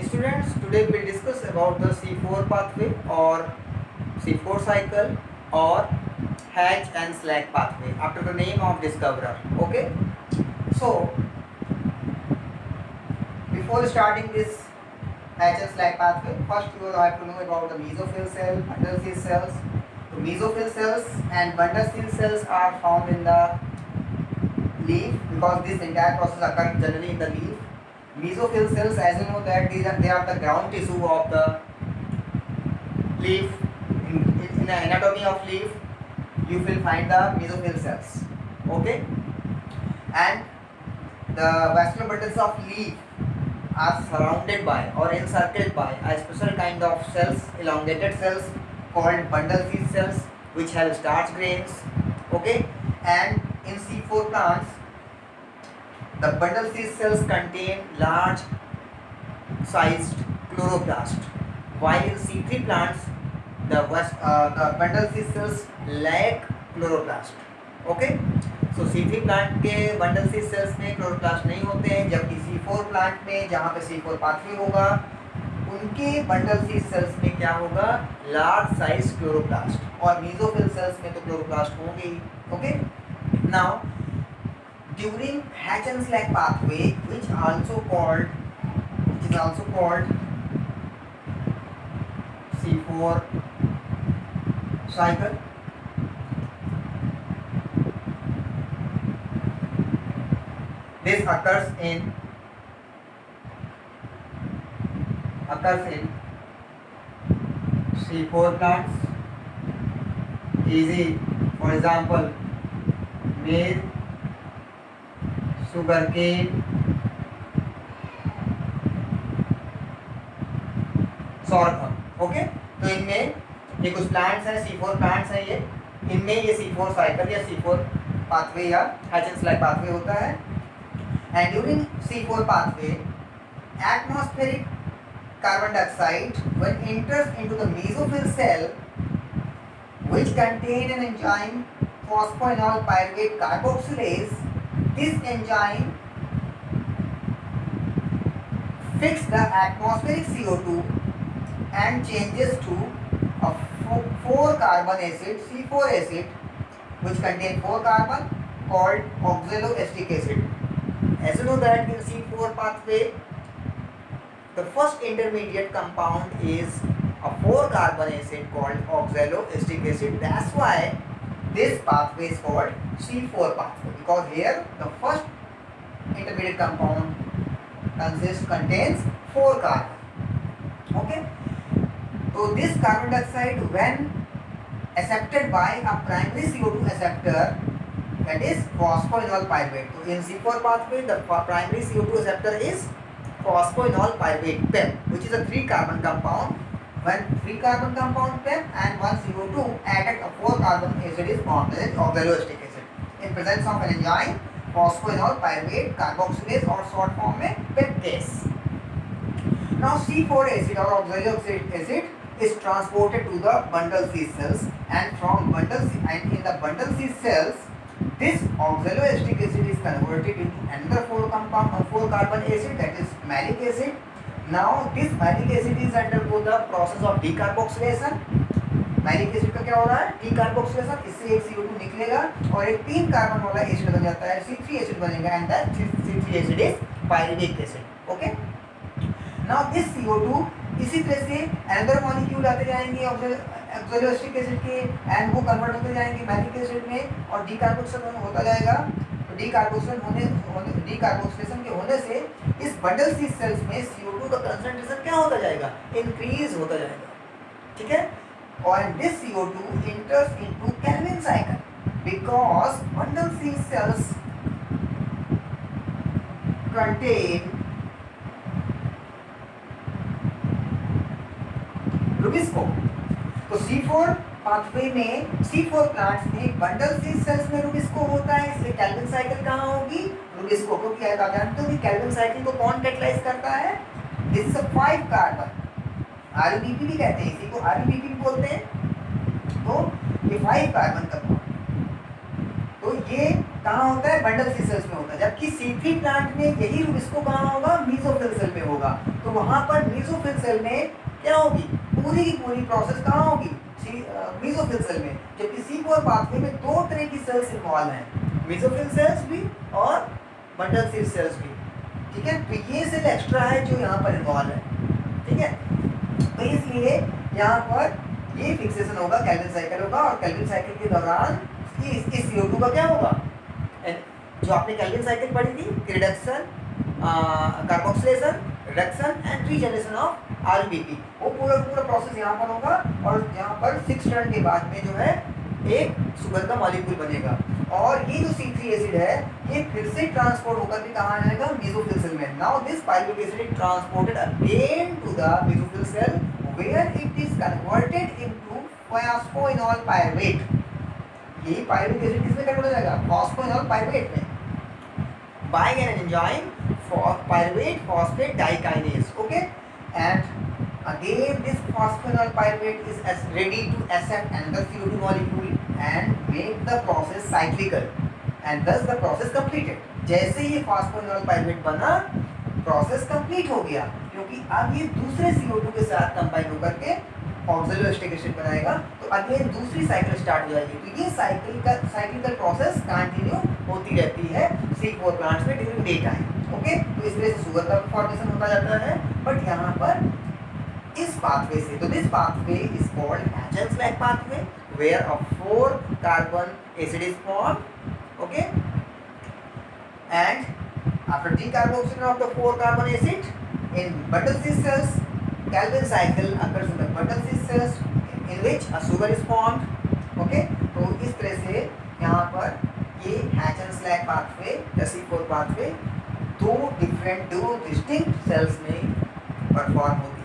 Students, today we'll discuss about the C4 pathway or C4 cycle or Hatch and Slack pathway after the name of discoverer. Okay, so before starting this Hatch and Slack pathway, first you will have to know about the mesophyll cell, bundle cell cells. So mesophyll cells and bundle cell cells are found in the leaf because this entire process occurs generally in the leaf. Mesophyll cells, as you know, that they are the ground tissue of the leaf. In the anatomy of leaf, you will find the mesophyll cells. Okay, and the vascular bundles of leaf are surrounded by or encircled by a special kind of cells, elongated cells called bundle seed cells, which have starch grains. Okay, and in C4 plants, the bundle seed cells contain large sized chloroplast, while in C3 plants the bundle seed cells lack chloroplast. Okay, so C3 plant के bundle seed sales में chloroplast नहीं होते हैं, जबकि C4 plant में जहाँ पे C4 pathway होगा उनके बंडल सीड सेल्स में क्या होगा, लार्ज साइज क्लोरोप्लास्ट, और मेसोफिल सेल्स में तो क्लोरोप्लास्ट होंगे ही. Okay, now during Hatch and Slack pathway, which is also called C4 cycle, this occurs in C4 plants. Easy, for example, maize, sugarcane, sorghum. Okay, तो इनमें ये कुछ plants हैं, C4 प्लांट्स हैं ये, इनमें ये C4 साइकिल या C4 पाथवे या हैच एंड स्लैग पाथवे होता है. And during C4 pathway, atmospheric carbon dioxide when enters into the mesophyll cell, which contain an enzyme phosphoenol pyruvate carboxylase. This enzyme fixes the atmospheric CO2 and changes to a 4-carbon acid, C4 acid, which contains 4 carbon, called oxaloacetic acid. As you know that in C4 pathway, the first intermediate compound is a 4-carbon acid called oxaloacetic acid. That's why this pathway is called C4 pathway, because here the first intermediate compound contains 4 carbon. Okay, so this carbon dioxide, when accepted by a primary CO2 acceptor, that is phosphoenol pyruvate. So in C4 pathway, the primary CO2 acceptor is phosphoenol pyruvate PEP, which is a 3-carbon compound. When 3-carbon compound PEP and 1 CO2 added, a 4-carbon acid is formed, that is oxaloacetic acid, in presence of an enzyme phosphoenol pyruvate carboxylase, or short form में PEPcase. Now C4 acid or oxaloacetic acid is transported to the bundle seed cells, and from in the bundle seed cells, this oxaloacetic acid is converted into another 4-carbon acid, that is malic acid. Now this malic acid is undergo the process of decarboxylation. Malic acid का क्या हो रहा है, decarboxylation, इससे एक CO2 निकलेगा और एक 3 कार्बन वाला एसिड बन जाता है, C3 एसिड बनेगा, and that C3 acid is pyruvic acid. Okay, now this CO2 इसी तरह से अनदर मॉलिक्यूल आते जाएंगे ऑक्सलोएस्टिक एसिड के, एंड वो कन्वर्ट होते जाएंगे मैलिक एसिड में, और डीकार्बोक्सिलेशन होता जाएगा. तो डीकार्बोक्सिलेशन के होने से इस बंडल सीड सेल्स में CO2 का कंसंट्रेशन क्या होता जाएगा, इंक्रीज होता जाएगा. ठीक है, and this CO2 enters into Calvin cycle, because bundle seed cells contain Rubisco. तो C4 पाथवे में, C4 प्लांट्स में बंडल सीड सेल्स में Rubisco होता है, इसलिए कैल्विन साइकिल कहाँ होगी, Rubisco को. क्या आप जानते हो कि कैल्विन साइकिल को कौन कैटलाइज करता है, this is a 5 carbon, RBP भी कहते हैं, इसी को RBP भी बोलते हैं. तो ये 5 कार्बन का, तो ये कहाँ होता है, बंडल सीड सेल्स में होता है, जबकि C3 प्लांट में यही Rubisco कहाँ होगा, मेसोफिल सेल में होगा. तो वहां पर मेसोफिल सेल में क्या होगी, पूरी की पूरी प्रोसेस कहाँ होगी, मेसोफिल सेल में। जबकि C4 पाथवे में दो तरह की सेल्स इन्वॉल्व हैं, मेसोफिल सेल्स भी और बंडल सेल सेल्स भी, ठीक है। तो ये सेल एक्स्ट्रा है जो यहाँ पर इन्वॉल्व है, ठीक है। तो इसलिए यहाँ पर ये फिक्सेशन होगा, केल्विन साइकिल होगा, और केल्विन साइकिल के दौरान इस CO2 का क्या होगा, जो आपने केल्विन साइकिल पढ़ी थी, reduction, carboxylation, reduction and regeneration of RBP, वो पूरा प्रोसेस यहाँ पर होगा। और यहाँ पर 6 टर्न के बाद में जो है एक शुगर का मॉलिक्यूल बनेगा, और ये जो C3 एसिड है ये फिर से ट्रांसपोर्ट होकर के कहाँ आएगा, मेसोफिल सेल में। Now this pyruvic acid is transported again to the mesophyll cell where it is converted into phosphoenol pyruvate. ये पायरुविक एसिड किसमें कन्वर्ट हो जाएगा, फॉस्फोइनॉल पायरुवेट में, by an enzyme for pyruvate phosphate dikinase, okay. And again this phosphoenol pyruvate is ready to accept another CO2 molecule and make the process cyclical, and thus the process completed। जैसे ये phosphoenol pyruvate बना, process complete हो गया, क्योंकि अब ये दूसरे CO2 के साथ कंबाइन होकर के ऑक्सिलोएस्टिक एसिड बनाएगा, तो अगेन दूसरी साइकिल स्टार्ट हो जाएगी। तो ये साइक्लिकल प्रोसेस कंटिन्यू होती रहती है C4 प्लांट्स में ड्यूरिंग डे टाइम, ओके। तो इस तरह से शुगर का फॉर्मेशन होता जाता है, बट यहाँ पर इस पाथवे से, तो this pathway is called Hatch Slack pathway where a 4 carbon acid is formed, okay. And after decarboxylation of the 4 carbon acid in bundle cis cells, Calvin cycle occurs in the bundle cis cells in which a sugar is formed, okay। तो इस तरह से यहाँ पर ये हैचेंस-लाइक pathway या C4 pathway दो distinct sales में परफॉर्म होती है।